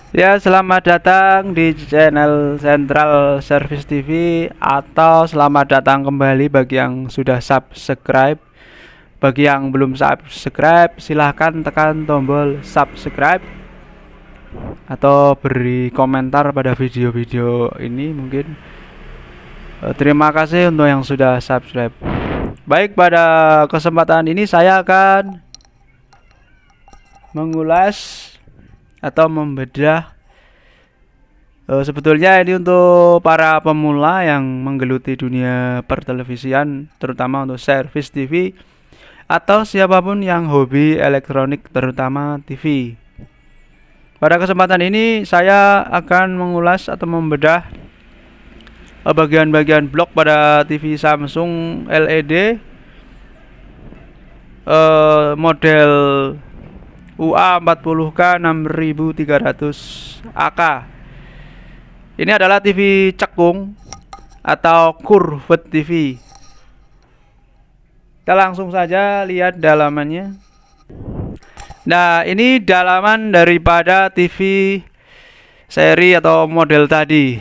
Ya, selamat datang di channel Central Service TV atau selamat datang kembali bagi yang sudah subscribe. Bagi yang belum subscribe, silahkan tekan tombol subscribe atau beri komentar pada video-video ini mungkin. Terima kasih untuk yang sudah subscribe. Baik, pada kesempatan ini saya akan mengulas atau membedah sebetulnya ini untuk para pemula yang menggeluti dunia pertelevisian, terutama untuk service TV atau siapapun yang hobi elektronik terutama TV. Pada kesempatan ini saya akan mengulas atau membedah bagian-bagian blok pada TV Samsung LED model UA40K 6300 AK. Ini adalah TV cekung atau curved TV. Kita langsung saja lihat dalamannya. Nah, ini dalaman daripada TV seri atau model tadi.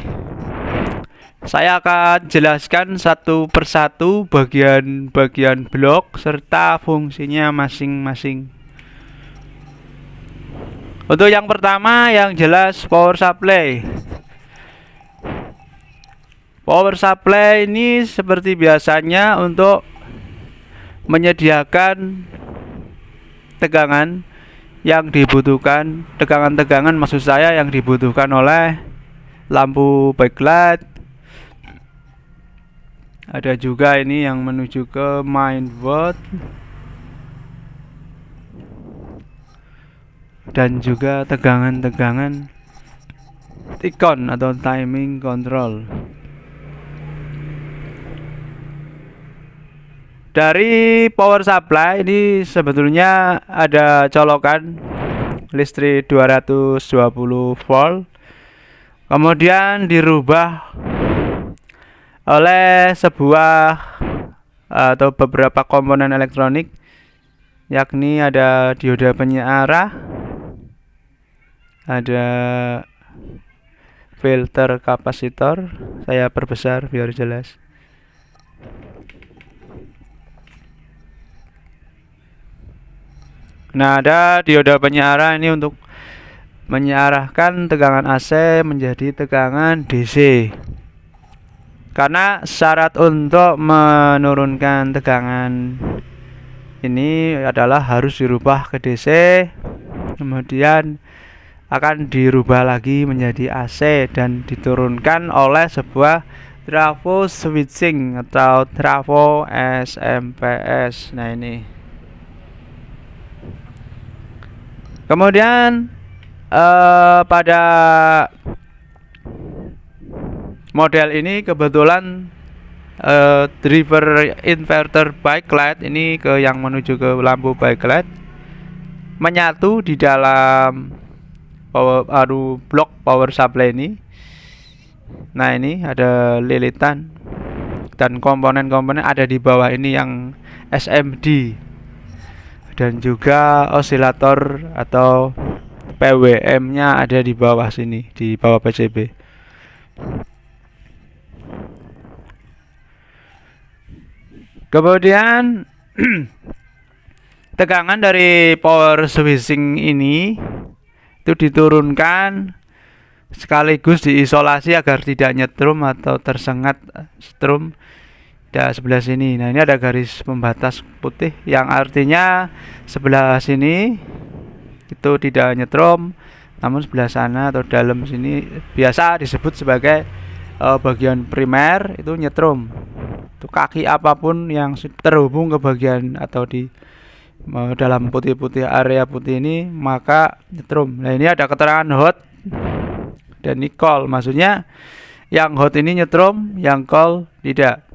Saya akan jelaskan satu persatu bagian-bagian blok serta fungsinya masing-masing. Untuk yang pertama, yang jelas power supply. Power supply ini seperti biasanya untuk menyediakan tegangan yang dibutuhkan, tegangan-tegangan maksud saya yang dibutuhkan oleh lampu backlight. Ada juga ini yang menuju ke mainboard dan juga tegangan-tegangan Ticon atau timing control. Dari power supply ini sebetulnya ada colokan listrik 220 volt, kemudian dirubah oleh sebuah atau beberapa komponen elektronik, yakni ada dioda penyiarah, ada filter kapasitor. Saya perbesar biar jelas. Nah, ada dioda penyiarah ini untuk menyiarahkan tegangan AC menjadi tegangan DC. Karena syarat untuk menurunkan tegangan ini adalah harus dirubah ke DC, kemudian akan dirubah lagi menjadi AC dan diturunkan oleh sebuah trafo switching atau trafo SMPS. Nah, ini. Kemudian pada model ini kebetulan driver inverter backlight ini yang menuju ke lampu backlight menyatu di dalam blok power supply ini. Nah, ini ada lilitan dan komponen-komponen ada di bawah ini yang SMD dan juga osilator atau PWM-nya ada di bawah sini, di bawah PCB. Kemudian tegangan dari power switching ini itu diturunkan sekaligus diisolasi agar tidak nyetrum atau tersengat strum di sebelah sini. Nah, ini ada garis pembatas putih yang artinya sebelah sini itu tidak nyetrum, namun sebelah sana atau dalam sini biasa disebut sebagai bagian primer itu nyetrum. Itu kaki apapun yang terhubung ke bagian atau di dalam putih-putih area putih ini maka nyetrum. Nah, ini ada keterangan hot dan ini cold, maksudnya yang hot ini nyetrum, yang cold tidak.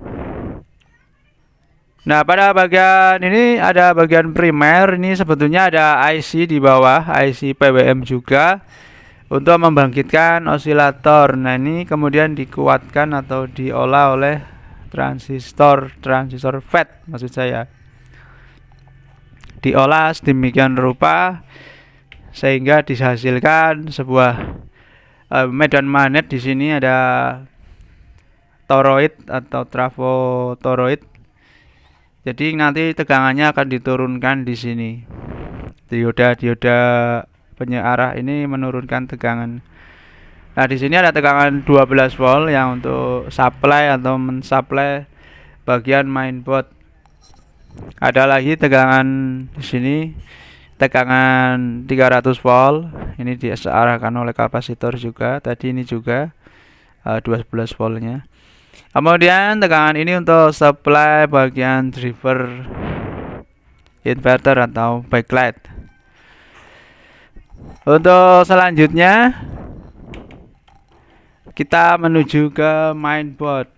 Nah, pada bagian ini ada bagian primer, ini sebetulnya ada IC di bawah, IC PWM juga untuk membangkitkan osilator. Nah, ini kemudian dikuatkan atau diolah oleh transistor FET maksud saya. Diolah sedemikian rupa sehingga dihasilkan sebuah medan magnet di sini ada toroid atau trafo toroid. Jadi nanti tegangannya akan diturunkan di sini. Dioda penyearah ini menurunkan tegangan. Nah, di sini ada tegangan 12 volt yang untuk supply atau mensuplai bagian mainboard. Ada lagi tegangan di sini, tegangan 300 volt. Ini diarahkan oleh kapasitor juga. Tadi ini juga 12 voltnya. Kemudian tegangan ini untuk supply bagian driver inverter atau backlight. Untuk selanjutnya kita menuju ke mainboard.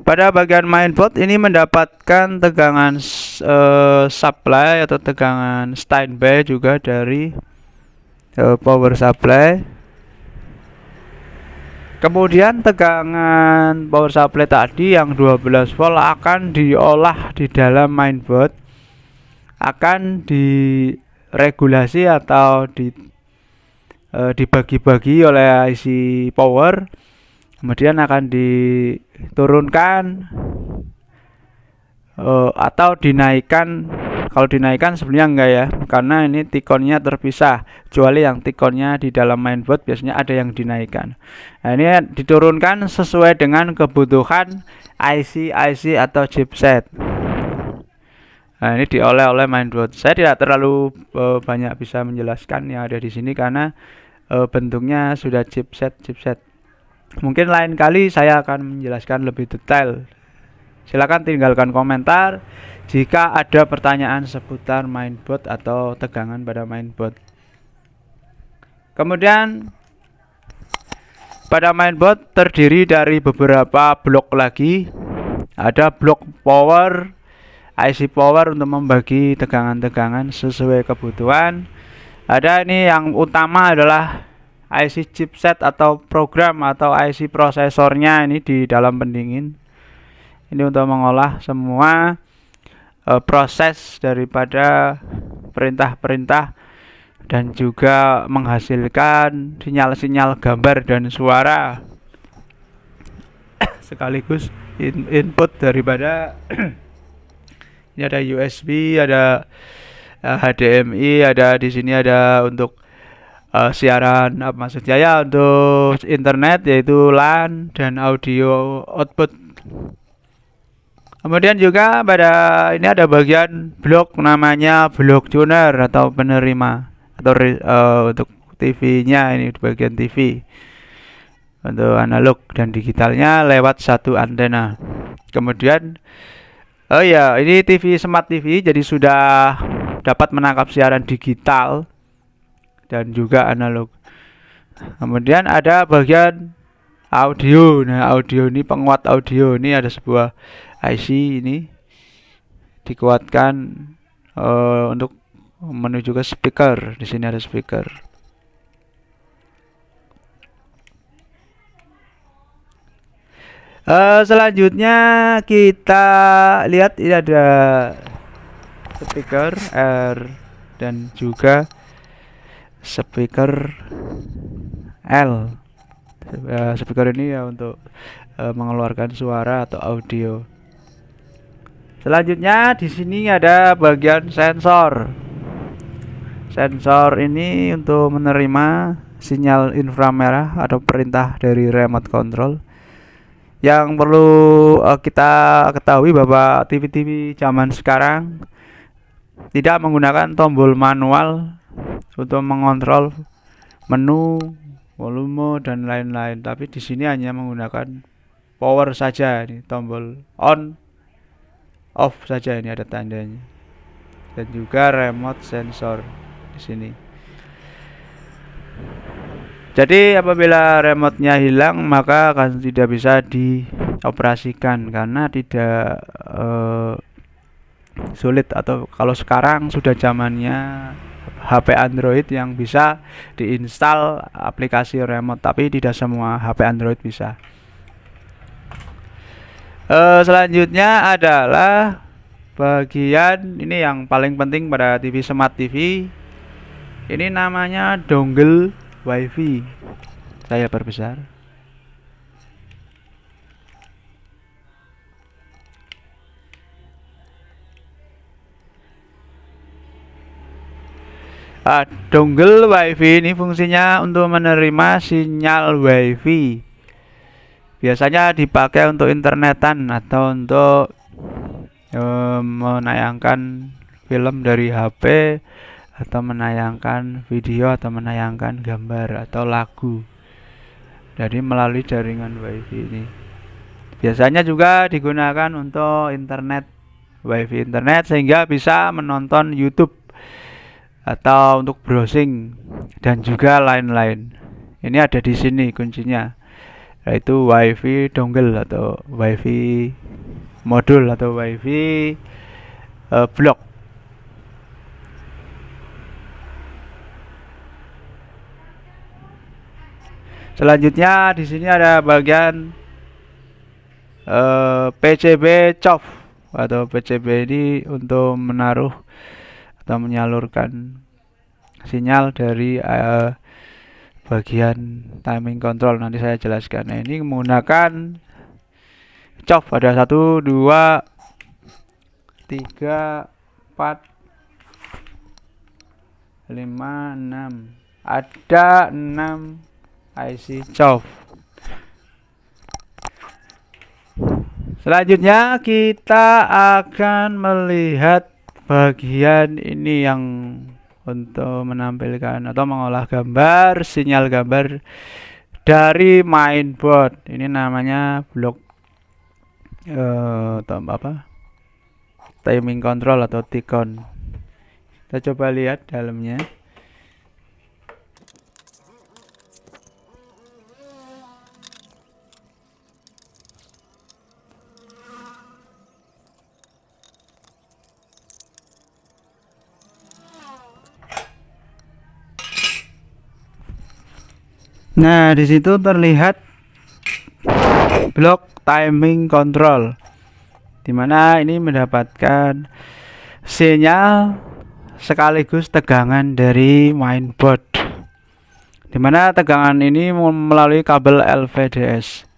Pada bagian mainboard ini mendapatkan tegangan supply atau tegangan standby juga dari power supply. Kemudian tegangan power supply tadi yang 12 volt akan diolah di dalam mainboard, akan diregulasi atau dibagi-bagi oleh IC power, kemudian akan diturunkan atau dinaikkan. Kalau dinaikkan sebenarnya enggak ya, karena ini tikonnya terpisah, kecuali yang tikonnya di dalam mainboard biasanya ada yang dinaikkan. Nah, ini diturunkan sesuai dengan kebutuhan IC atau chipset. Nah, ini diolah oleh mainboard. Saya tidak terlalu banyak bisa menjelaskan yang ada di sini karena bentuknya sudah chipset. Mungkin lain kali saya akan menjelaskan lebih detail. Silakan tinggalkan komentar jika ada pertanyaan seputar mainboard atau tegangan pada mainboard. Kemudian pada mainboard terdiri dari beberapa blok lagi. Ada blok power, IC power untuk membagi tegangan-tegangan sesuai kebutuhan. Ada ini yang utama adalah IC chipset atau program atau IC prosesornya ini di dalam pendingin. Ini untuk mengolah semua proses daripada perintah-perintah dan juga menghasilkan sinyal-sinyal gambar dan suara sekaligus input daripada ini ada USB, ada HDMI, ada di sini ada untuk siaran maksudnya ya untuk internet yaitu LAN dan audio output. Kemudian juga pada ini ada bagian blok namanya blok tuner atau penerima atau untuk TV-nya, ini bagian TV untuk analog dan digitalnya lewat satu antena. Kemudian ini TV smart TV, jadi sudah dapat menangkap siaran digital dan juga analog. Kemudian ada bagian audio. Nah, audio ini penguat audio. Ini ada sebuah IC ini dikuatkan untuk menuju ke speaker. Di sini ada speaker. Selanjutnya kita lihat ini ada speaker R dan juga speaker L. Speaker ini ya untuk mengeluarkan suara atau audio. Selanjutnya di sini ada bagian sensor. Sensor ini untuk menerima sinyal inframerah atau perintah dari remote control. Yang perlu kita ketahui bahwa TV-TV zaman sekarang tidak menggunakan tombol manual untuk mengontrol menu, volume dan lain-lain, tapi di sini hanya menggunakan power saja, ini tombol on off saja, ini ada tandanya. Dan juga remote sensor di sini. Jadi apabila remote-nya hilang maka akan tidak bisa dioperasikan karena tidak sulit, atau kalau sekarang sudah zamannya HP Android yang bisa diinstal aplikasi remote, tapi tidak semua HP Android bisa. Selanjutnya adalah bagian ini yang paling penting pada TV smart TV, Ini namanya dongle WiFi. Saya perbesar. Dongle WiFi ini fungsinya untuk menerima sinyal WiFi. Biasanya dipakai untuk internetan atau untuk menayangkan film dari HP atau menayangkan video atau menayangkan gambar atau lagu dari melalui jaringan WiFi ini. Biasanya juga digunakan untuk internet, WiFi internet, sehingga bisa menonton YouTube atau untuk browsing dan juga lain-lain. Ini ada di sini kuncinya, yaitu WiFi dongle atau WiFi modul atau WiFi blok. Selanjutnya di sini ada bagian PCB COF atau PCB ini untuk menaruh atau menyalurkan sinyal dari bagian timing control. Nanti saya jelaskan. Nah, ini menggunakan COF, ada 1, 2, 3, 4, 5, 6. Ada 6 IC COF. Selanjutnya kita akan melihat bagian ini yang untuk menampilkan atau mengolah gambar, sinyal gambar dari mainboard. Ini namanya blok timing control atau T-con. Kita coba lihat dalamnya. Nah, di situ terlihat blok timing control, dimana ini mendapatkan sinyal sekaligus tegangan dari mainboard, dimana tegangan ini melalui kabel LVDS.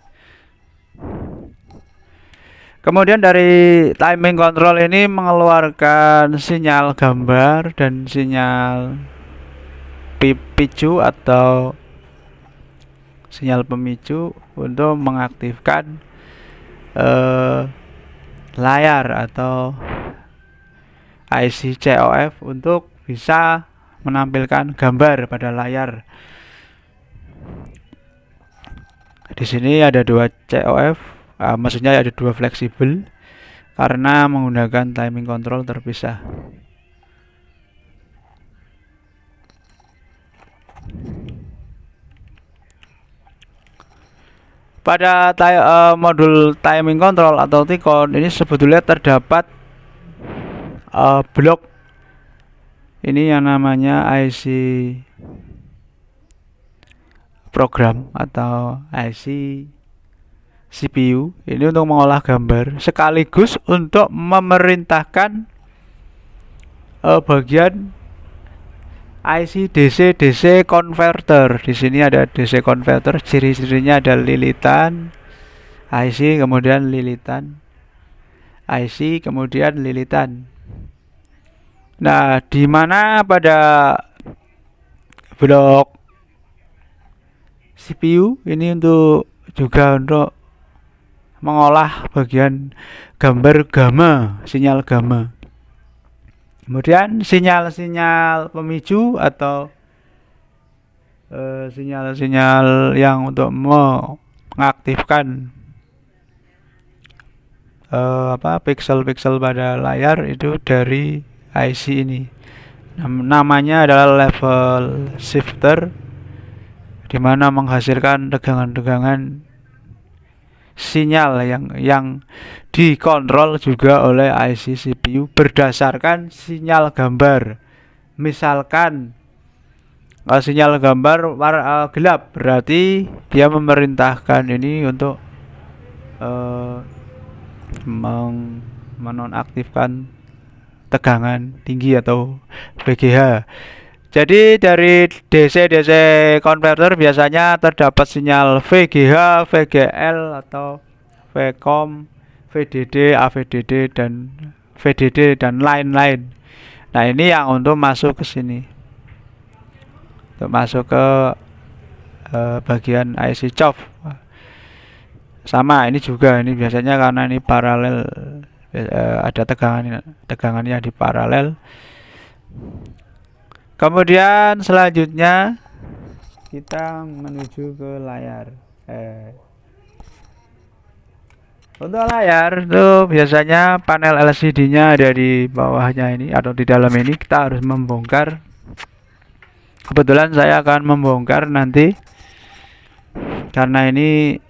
Kemudian dari timing control ini mengeluarkan sinyal gambar dan sinyal picu atau sinyal pemicu untuk mengaktifkan layar atau IC COF untuk bisa menampilkan gambar pada layar. Di sini ada 2 COF, maksudnya ada 2 fleksibel karena menggunakan timing control terpisah. Pada modul timing control atau T-con ini sebetulnya terdapat blok ini yang namanya IC program atau IC CPU. Ini untuk mengolah gambar sekaligus untuk memerintahkan bagian IC DC converter. Di sini ada DC converter, ciri-cirinya ada lilitan IC, kemudian lilitan IC, kemudian lilitan. Nah, di mana pada blok CPU ini juga untuk mengolah bagian gambar gamma, sinyal gamma. Kemudian sinyal-sinyal pemicu atau sinyal-sinyal yang untuk mengaktifkan pixel-pixel pada layar itu dari IC ini. Namanya adalah level shifter, di mana menghasilkan tegangan-tegangan sinyal yang dikontrol juga oleh IC CPU berdasarkan sinyal gambar. Misalkan sinyal gambar gelap, berarti dia memerintahkan ini untuk menonaktifkan tegangan tinggi atau VGH. Jadi dari DC-DC konverter biasanya terdapat sinyal VGH, VGL atau VCOM, VDD, AVDD dan VDD dan lain-lain. Nah, ini yang untuk masuk ke sini. Untuk masuk ke bagian IC COF. Sama ini juga, ini biasanya karena ini paralel, ada tegangannya di paralel. Kemudian selanjutnya kita menuju ke layar. Untuk layar itu biasanya panel LCD-nya ada di bawahnya ini atau di dalam ini. Kita harus membongkar. Kebetulan saya akan membongkar nanti karena ini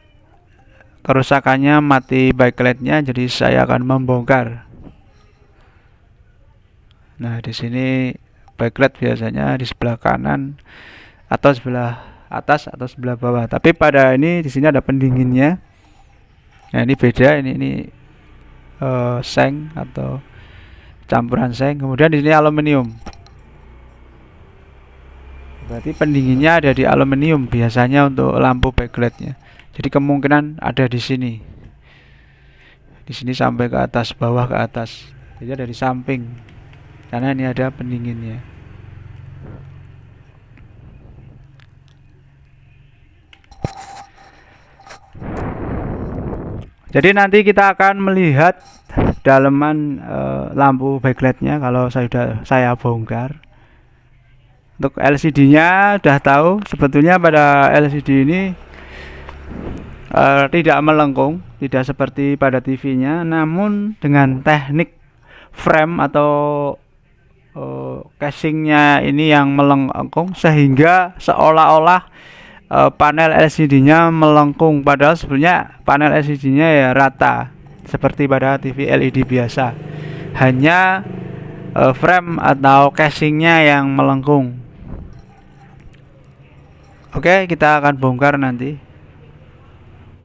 kerusakannya mati backlightnya, jadi saya akan membongkar. Nah, di sini backlight biasanya di sebelah kanan atau sebelah atas atau sebelah bawah. Tapi pada ini di sini ada pendinginnya. Nah, ini beda, ini seng atau campuran seng. Kemudian di sini aluminium. Berarti pendinginnya ada di aluminium biasanya untuk lampu backlightnya. Jadi kemungkinan ada di sini. Di sini sampai ke atas, bawah ke atas. Jadi ada di samping. Karena ini ada pendinginnya. Jadi nanti kita akan melihat daleman lampu backlightnya kalau saya bongkar. Untuk LCD-nya udah tahu, sebetulnya pada LCD ini tidak melengkung, tidak seperti pada TV-nya, namun dengan teknik frame atau casingnya ini yang melengkung sehingga seolah-olah panel LCD-nya melengkung, padahal sebenarnya panel LCD-nya ya rata seperti pada TV LED biasa, hanya frame atau casingnya yang melengkung. Oke, kita akan bongkar nanti.